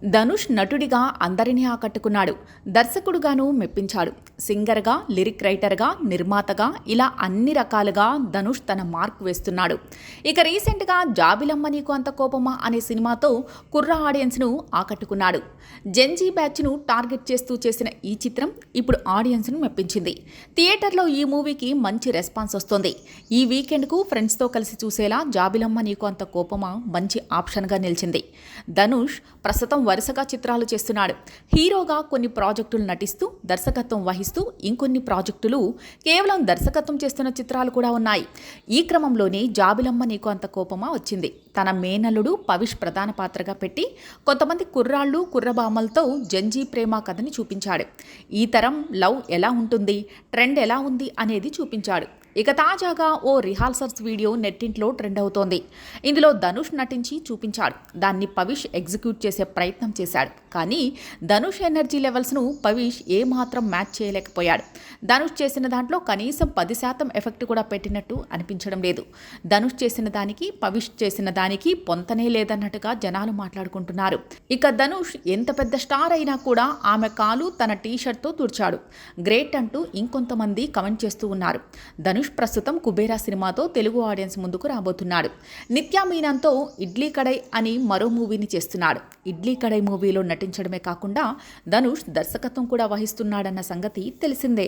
ధనుష్ నటుడిగా అందరినీ ఆకట్టుకున్నాడు. దర్శకుడుగాను మెప్పించాడు. సింగర్గా, లిరిక్ రైటర్గా, నిర్మాతగా ఇలా అన్ని రకాలుగా ధనుష్ తన మార్క్ వేస్తున్నాడు. ఇక రీసెంట్గా జాబిలమ్మ నీకు అంత కోపమా అనే సినిమాతో కుర్ర ఆడియన్స్ను ఆకట్టుకున్నాడు. జెన్జీ బ్యాచ్ను టార్గెట్ చేస్తూ చేసిన ఈ చిత్రం ఇప్పుడు ఆడియన్స్ను మెప్పించింది. థియేటర్లో ఈ మూవీకి మంచి రెస్పాన్స్ వస్తోంది. ఈ వీకెండ్కు ఫ్రెండ్స్తో కలిసి చూసేలా జాబిలమ్మ నీకు అంత కోపమా మంచి ఆప్షన్గా నిలిచింది. ధనుష్ ప్రస్తుతం వరుసగా చిత్రాలు చేస్తున్నాడు. హీరోగా కొన్ని ప్రాజెక్టులు నటిస్తూ దర్శకత్వం వహిస్తూ ఇంకొన్ని ప్రాజెక్టులు కేవలం దర్శకత్వం చేస్తున్న చిత్రాలు కూడా ఉన్నాయి. ఈ క్రమంలోనే జాబిలమ్మ నీకు అంత కోపమా వచ్చింది. తన మేనల్లుడు పవిష్ ప్రధాన పాత్రగా పెట్టి కొంతమంది కుర్రాళ్ళు కుర్రబామలతో జంజీ ప్రేమ కథని చూపించాడు. ఈ తరం లవ్ ఎలా ఉంటుంది, ట్రెండ్ ఎలా ఉంది అనేది చూపించాడు. ఇక తాజాగా ఓ రిహార్సల్స్ వీడియో నెట్టింట్లో ట్రెండ్ అవుతోంది. ఇందులో ధనుష్ నటించి చూపించాడు. దాన్ని పవిష్ ఎగ్జిక్యూట్ చేసే ప్రయత్నం చేశాడు. కానీ ధనుష్ ఎనర్జీ లెవెల్స్ను పవిష్ ఏమాత్రం మ్యాచ్ చేయలేకపోయాడు. ధనుష్ చేసిన దాంట్లో కనీసం 10% ఎఫెక్ట్ కూడా పెట్టినట్టు అనిపించడం లేదు. ధనుష్ చేసిన దానికి పవిష్ చేసిన దానికి పొంతనే లేదన్నట్టుగా జనాలు మాట్లాడుకుంటున్నారు. ఇక ధనుష్ ఎంత పెద్ద స్టార్ అయినా కూడా ఆమె కాలు తన టీషర్ట్తో తుడిచాడు. గ్రేట్ అంటూ ఇంకొంతమంది కమెంట్ చేస్తూ ఉన్నారు. ధనుష్ ప్రస్తుతం కుబేరా సినిమాతో తెలుగు ఆడియన్స్ ముందుకు రాబోతున్నాడు. నిత్యా మీనన్తో ఇడ్లీ కడై అని మరో మూవీని చేస్తున్నాడు. ఇడ్లీ కడై మూవీలో నటించడమే కాకుండా ధనుష్ దర్శకత్వం కూడా వహిస్తున్నాడన్న సంగతి తెలిసిందే.